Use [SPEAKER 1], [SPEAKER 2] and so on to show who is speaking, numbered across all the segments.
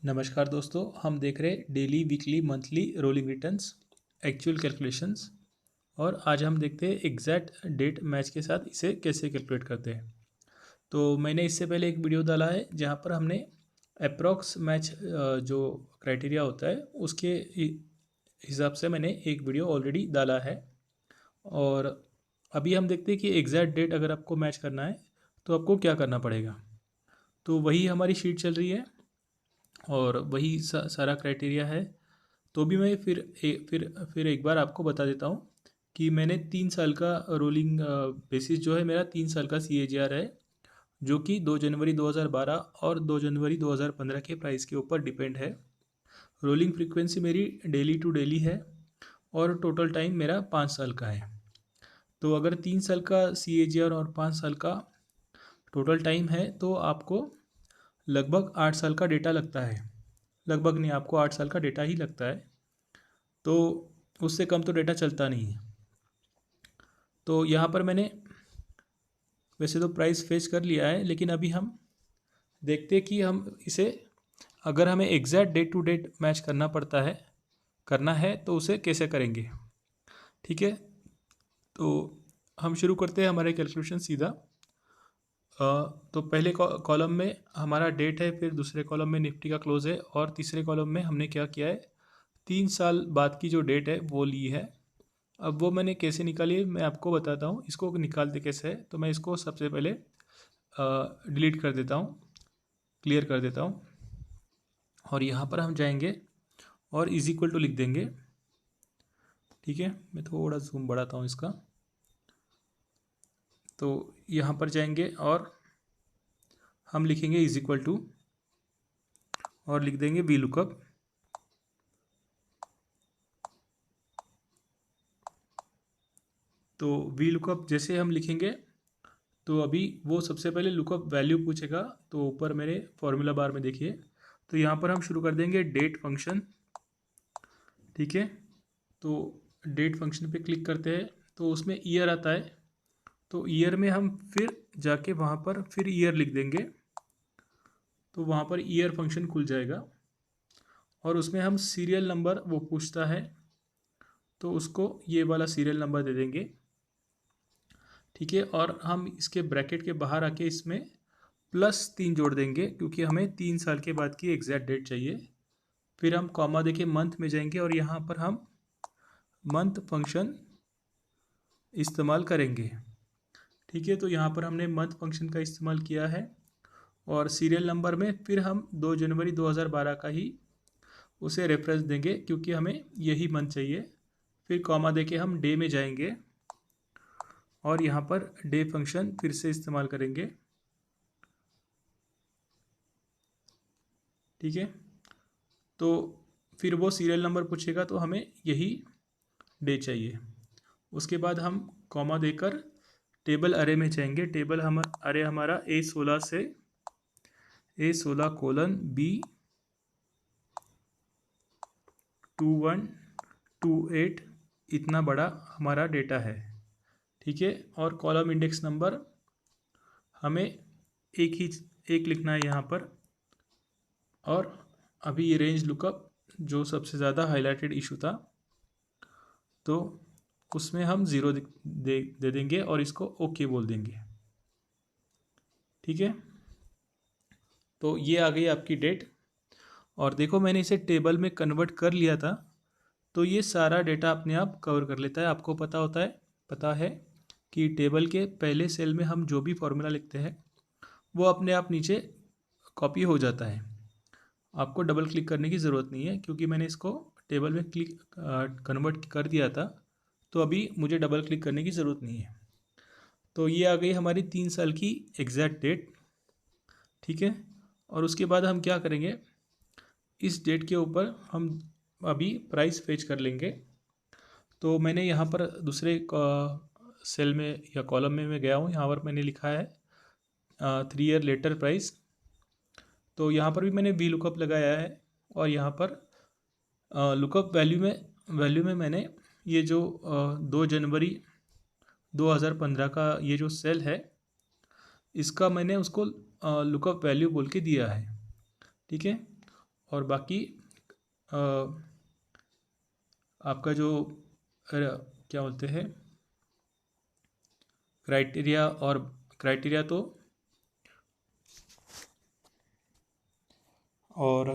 [SPEAKER 1] नमस्कार दोस्तों, हम देख रहे हैं daily weekly monthly rolling returns actual calculations. और आज हम देखते हैं एग्जैक्ट डेट मैच के साथ इसे कैसे कैलकुलेट करते हैं। तो मैंने इससे पहले एक वीडियो डाला है जहाँ पर हमने अप्रॉक्स मैच जो क्राइटेरिया होता है उसके हिसाब से मैंने एक वीडियो ऑलरेडी डाला है। और अभी हम देखते हैं कि एग्जैक्ट डेट अगर आपको मैच करना है तो आपको क्या करना पड़ेगा। तो वही हमारी शीट चल रही है और वही सारा क्राइटेरिया है। तो भी मैं फिर एक बार आपको बता देता हूँ कि मैंने 3 साल का रोलिंग बेसिस जो है, मेरा 3 साल का CAGR है, जो कि 2 जनवरी 2012 और 2 जनवरी 2015 के प्राइस के ऊपर डिपेंड है। रोलिंग फ्रीक्वेंसी मेरी डेली टू डेली है और टोटल टाइम मेरा 5 साल का है। तो अगर 3 साल का CAGR और 5 साल का टोटल टाइम है तो आपको लगभग 8 साल का डेटा लगता है। लगभग नहीं, आपको 8 साल का डेटा ही लगता है। तो उससे कम तो डेटा चलता नहीं है। तो यहाँ पर मैंने वैसे तो प्राइस फेच कर लिया है, लेकिन अभी हम देखते हैं कि हम इसे, अगर हमें exact date to date match करना है तो उसे कैसे करेंगे। ठीक है, तो हम शुरू करते हैं हमारे कैलकुलेशन सीधा। तो पहले कॉलम में हमारा डेट है, फिर दूसरे कॉलम में निफ्टी का क्लोज है, और तीसरे कॉलम में हमने क्या किया है, 3 साल बाद की जो डेट है वो ली है। अब वो मैंने कैसे निकाली है मैं आपको बताता हूँ। इसको निकालते कैसे है, तो मैं इसको सबसे पहले डिलीट कर देता हूँ, क्लियर कर देता हूँ। और यहाँ पर हम जाएंगे और इज इक्वल टू लिख देंगे। ठीक है, मैं थोड़ा जूम बढ़ाता हूँ इसका। तो यहाँ पर जाएंगे और हम लिखेंगे इज इक्वल टू और लिख देंगे वी लुकअप। तो वी लुकअप जैसे हम लिखेंगे तो अभी वो सबसे पहले लुकअप वैल्यू पूछेगा। तो ऊपर मेरे फॉर्मूला बार में देखिए, तो यहाँ पर हम शुरू कर देंगे डेट फंक्शन। ठीक है, तो डेट फंक्शन पे क्लिक करते हैं तो उसमें ईयर आता है। तो ईयर में हम फिर जाके वहाँ पर फिर ईयर लिख देंगे, तो वहाँ पर ईयर फंक्शन खुल जाएगा। और उसमें हम सीरियल नंबर वो पूछता है, तो उसको ये वाला सीरियल नंबर दे देंगे। ठीक है, और हम इसके ब्रैकेट के बाहर आके इसमें +3 जोड़ देंगे, क्योंकि हमें 3 साल के बाद की एग्जैक्ट डेट चाहिए। फिर हम कॉमा देके मंथ में जाएंगे और यहाँ पर हम मंथ फंक्शन इस्तेमाल करेंगे। ठीक है, तो यहाँ पर हमने मंथ फंक्शन का इस्तेमाल किया है। और सीरियल नंबर में फिर हम 2 जनवरी 2012 का ही उसे रेफरेंस देंगे, क्योंकि हमें यही मंथ चाहिए। फिर कॉमा देके हम डे में जाएंगे और यहाँ पर डे फंक्शन फिर से इस्तेमाल करेंगे। ठीक है, तो फिर वो सीरियल नंबर पूछेगा तो हमें यही डे चाहिए। उसके बाद हम कॉमा देकर टेबल अरे में जाएंगे। टेबल हम अरे हमारा A16 से A16:B2128 इतना बड़ा हमारा डेटा है। ठीक है, और कॉलम इंडेक्स नंबर हमें एक लिखना है यहाँ पर। और अभी ये रेंज लुकअप जो सबसे ज़्यादा हाईलाइटेड इशू था, तो उसमें हम ज़ीरो दे देंगे और इसको ओके बोल देंगे। ठीक है, तो ये आ गई आपकी डेट। और देखो, मैंने इसे टेबल में कन्वर्ट कर लिया था, तो ये सारा डेटा अपने आप कवर कर लेता है। आपको पता है कि टेबल के पहले सेल में हम जो भी फॉर्मूला लिखते हैं वो अपने आप नीचे कॉपी हो जाता है। आपको डबल क्लिक करने की ज़रूरत नहीं है, क्योंकि मैंने इसको टेबल में कन्वर्ट कर दिया था, तो अभी मुझे डबल क्लिक करने की ज़रूरत नहीं है। तो ये आ गई हमारी 3 साल की एग्जैक्ट डेट। ठीक है, और उसके बाद हम क्या करेंगे, इस डेट के ऊपर हम अभी प्राइस फेच कर लेंगे। तो मैंने यहाँ पर दूसरे सेल में या कॉलम में मैं गया हूँ, यहाँ पर मैंने लिखा है 3 ईयर लेटर प्राइस। तो यहाँ पर भी मैंने वी लुकअप लगाया है, और यहाँ पर लुकअप वैल्यू में मैंने ये जो 2 जनवरी 2015 का ये जो सेल है, इसका मैंने उसको लुकअप वैल्यू बोल के दिया है। ठीक है, और बाकी अ, आपका जो क्या बोलते हैं क्राइटेरिया तो और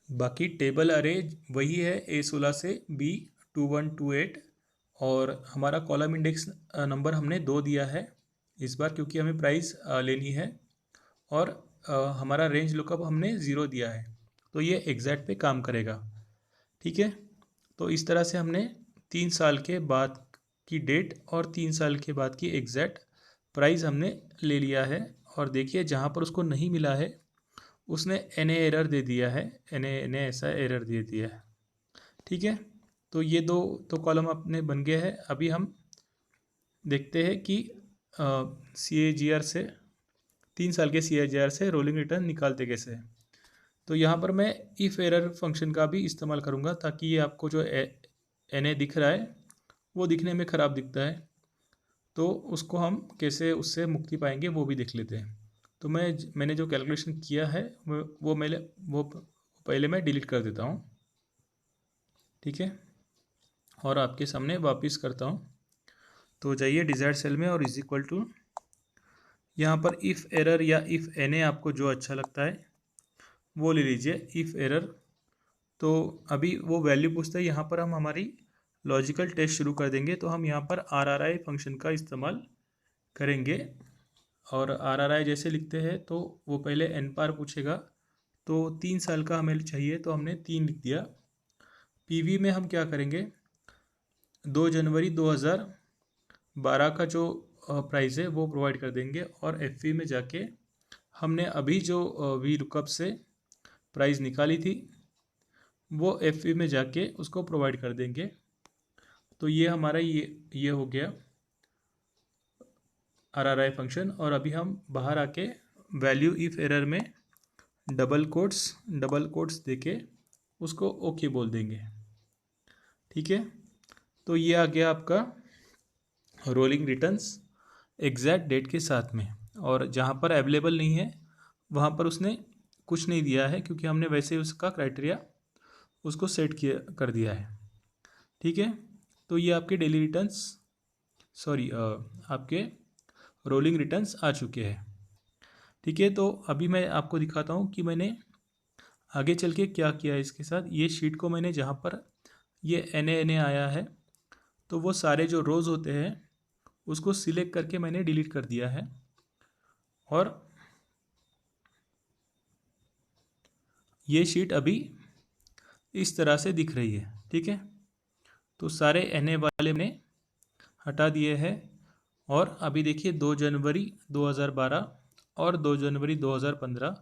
[SPEAKER 1] बाकी टेबल अरे वही है A16 से B2128 और हमारा कॉलम इंडेक्स नंबर हमने 2 दिया है इस बार क्योंकि हमें प्राइस लेनी है और हमारा रेंज लुकअप हमने 0 दिया है तो ये एग्जैक्ट पे काम करेगा। ठीक है, तो इस तरह से हमने 3 साल के बाद की डेट और 3 साल के बाद की एग्जैक्ट प्राइस हमने ले लिया है। और देखिए जहाँ पर उसको नहीं मिला है उसने एन एरर दे दिया है, एन ऐसा एरर दे दिया है। ठीक है, तो ये दो तो कॉलम अपने बन गए हैं। अभी हम देखते हैं कि CAGR से 3 साल के CAGR से रोलिंग रिटर्न निकालते कैसे हैं। तो यहाँ पर मैं इफ़ एरर फंक्शन का भी इस्तेमाल करूँगा ताकि ये आपको जो NA दिख रहा है वो दिखने में ख़राब दिखता है, तो उसको हम कैसे उससे मुक्ति पाएंगे वो भी देख लेते हैं। तो मैंने जो कैलकुलेशन किया है वो पहले मैं डिलीट कर देता हूँ। ठीक है, और आपके सामने वापस करता हूँ। तो जाइए डिज़ायर्ड सेल में और इज इक्वल टू यहाँ पर इफ़ एरर या इफ़ NA आपको जो अच्छा लगता है वो ले लीजिए। इफ़ एरर तो अभी वो वैल्यू पूछता है, यहाँ पर हम हमारी लॉजिकल टेस्ट शुरू कर देंगे। तो हम यहाँ पर RRI फंक्शन का इस्तेमाल करेंगे और RRI जैसे लिखते हैं तो वो पहले n पार पूछेगा। तो 3 साल का हमें चाहिए तो हमने 3 लिख दिया। PV में हम क्या करेंगे, 2 जनवरी 2012 का जो प्राइस है वो प्रोवाइड कर देंगे और FV में जाके हमने अभी जो वी लुकअप से प्राइस निकाली थी वो FV में जाके उसको प्रोवाइड कर देंगे। तो ये हमारा ये हो गया RRI फंक्शन। और अभी हम बाहर आके वैल्यू इफ़ एरर में डबल कोट्स देके उसको ओके बोल देंगे। ठीक है, तो ये आ गया आपका रोलिंग रिटर्न्स एग्जैक्ट डेट के साथ में। और जहाँ पर अवेलेबल नहीं है वहाँ पर उसने कुछ नहीं दिया है क्योंकि हमने वैसे ही उसका क्राइटेरिया उसको सेट किया कर दिया है। ठीक है, तो ये आपके डेली रिटर्न्स आपके रोलिंग रिटर्न्स आ चुके हैं। ठीक है, तो अभी मैं आपको दिखाता हूँ कि मैंने आगे चल के क्या किया है इसके साथ। ये शीट को मैंने जहाँ पर ये NA आया है तो वो सारे जो रोज़ होते हैं उसको सिलेक्ट करके मैंने डिलीट कर दिया है और ये शीट अभी इस तरह से दिख रही है। ठीक है, तो सारे NA वाले मैंने हटा दिए हैं और अभी देखिए 2 जनवरी 2012 और 2 जनवरी 2015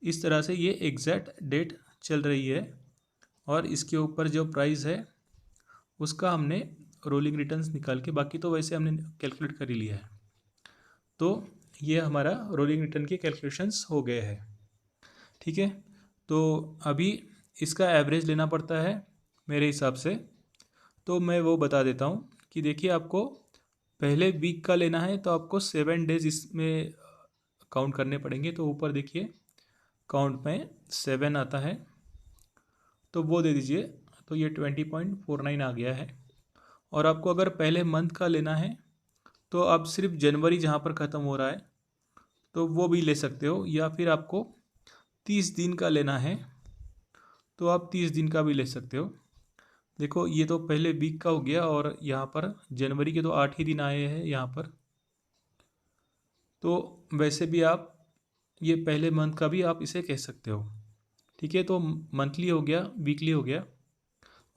[SPEAKER 1] इस तरह से ये एग्जैक्ट डेट चल रही है और इसके ऊपर जो प्राइस है उसका हमने रोलिंग रिटर्न्स निकाल के, बाकी तो वैसे हमने कैलकुलेट कर ही लिया है। तो ये हमारा रोलिंग रिटर्न के कैलकुलेशंस हो गए हैं। ठीक है, तो अभी इसका एवरेज लेना पड़ता है मेरे हिसाब से। तो मैं वो बता देता हूँ कि देखिए आपको पहले वीक का लेना है तो आपको 7 डेज इसमें काउंट करने पड़ेंगे। तो ऊपर देखिए काउंट में 7 आता है तो वो दे दीजिए। तो ये 20.49 आ गया है। और आपको अगर पहले मंथ का लेना है तो आप सिर्फ जनवरी जहाँ पर ख़त्म हो रहा है तो वो भी ले सकते हो, या फिर आपको 30 दिन का लेना है तो आप 30 दिन का भी ले सकते हो। देखो ये तो पहले वीक का हो गया और यहाँ पर जनवरी के तो 8 ही दिन आए हैं यहाँ पर। तो वैसे भी आप ये पहले मंथ का भी आप इसे कह सकते हो। ठीक है, तो मंथली हो गया, वीकली हो गया।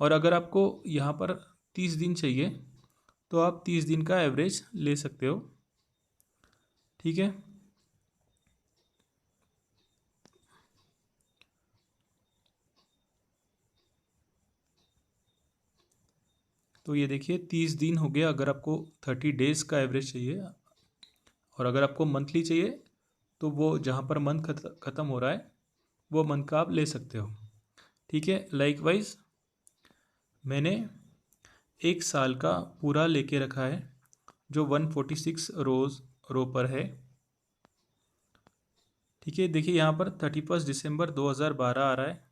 [SPEAKER 1] और अगर आपको यहाँ पर 30 दिन चाहिए तो आप 30 दिन का एवरेज ले सकते हो। ठीक है, तो ये देखिए 30 दिन हो गया अगर आपको 30 डेज़ का एवरेज चाहिए। और अगर आपको मंथली चाहिए तो वो जहाँ पर मंथ ख़त्म हो रहा है वो मंथ का आप ले सकते हो। ठीक है, लाइकवाइज मैंने 1 साल का पूरा लेके रखा है जो 146 रो पर है। ठीक है, देखिए यहाँ पर 31 दिसंबर 2012 आ रहा है।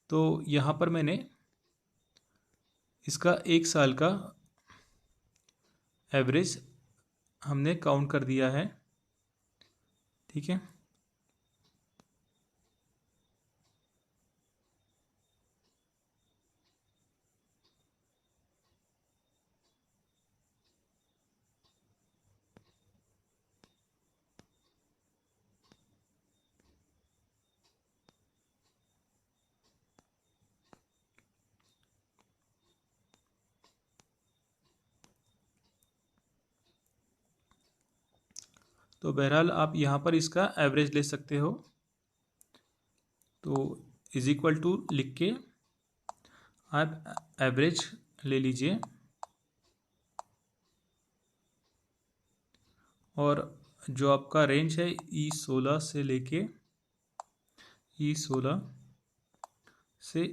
[SPEAKER 1] तो यहाँ पर मैंने इसका एक साल का एवरेज हमने काउंट कर दिया है। ठीक है, तो बहरहाल आप यहाँ पर इसका एवरेज ले सकते हो। तो इज इक्वल टू लिख के आप एवरेज ले लीजिए, और जो आपका रेंज है E16 से लेके E16 से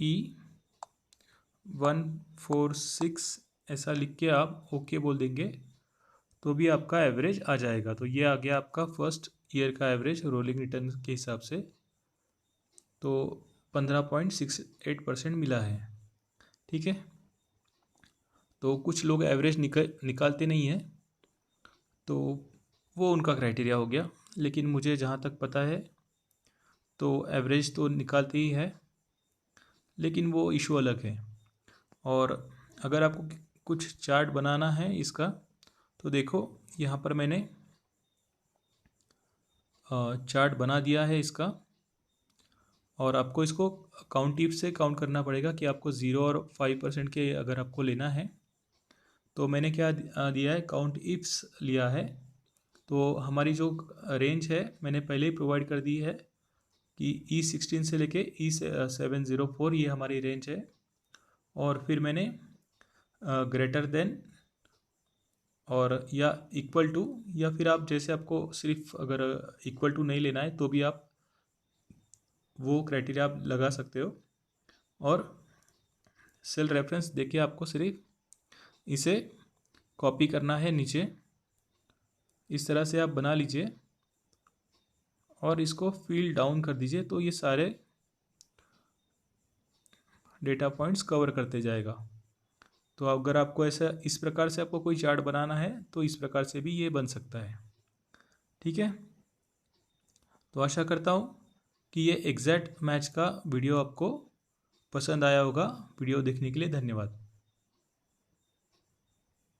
[SPEAKER 1] E146 ऐसा लिख के आप ओके बोल देंगे तो भी आपका एवरेज आ जाएगा। तो ये आ गया आपका फर्स्ट ईयर का एवरेज रोलिंग रिटर्न के हिसाब से। तो 15.68% मिला है। ठीक है, तो कुछ लोग एवरेज निकालते नहीं हैं, तो वो उनका क्राइटेरिया हो गया, लेकिन मुझे जहाँ तक पता है तो एवरेज तो निकालते ही है, लेकिन वो इशू अलग है। और अगर आपको कुछ चार्ट बनाना है इसका, तो देखो यहाँ पर मैंने चार्ट बना दिया है इसका, और आपको इसको काउंट टिप से काउंट करना पड़ेगा कि आपको 0 और 5% के अगर आपको लेना है। तो मैंने क्या दिया है, काउंट इप्स लिया है। तो हमारी जो रेंज है मैंने पहले ही प्रोवाइड कर दी है कि E16 से लेके E704 ये हमारी रेंज है। और फिर मैंने ग्रेटर देन और या इक्वल टू, या फिर आप जैसे आपको सिर्फ अगर इक्वल टू नहीं लेना है तो भी आप वो क्राइटेरिया आप लगा सकते हो। और सेल रेफरेंस देखिए, आपको सिर्फ इसे कॉपी करना है नीचे, इस तरह से आप बना लीजिए और इसको फील डाउन कर दीजिए, तो ये सारे डेटा पॉइंट्स कवर करते जाएगा। तो अगर आपको ऐसा इस प्रकार से आपको कोई चार्ट बनाना है तो इस प्रकार से भी ये बन सकता है। ठीक है, तो आशा करता हूँ कि ये एग्जैक्ट मैच का वीडियो आपको पसंद आया होगा। वीडियो देखने के लिए धन्यवाद।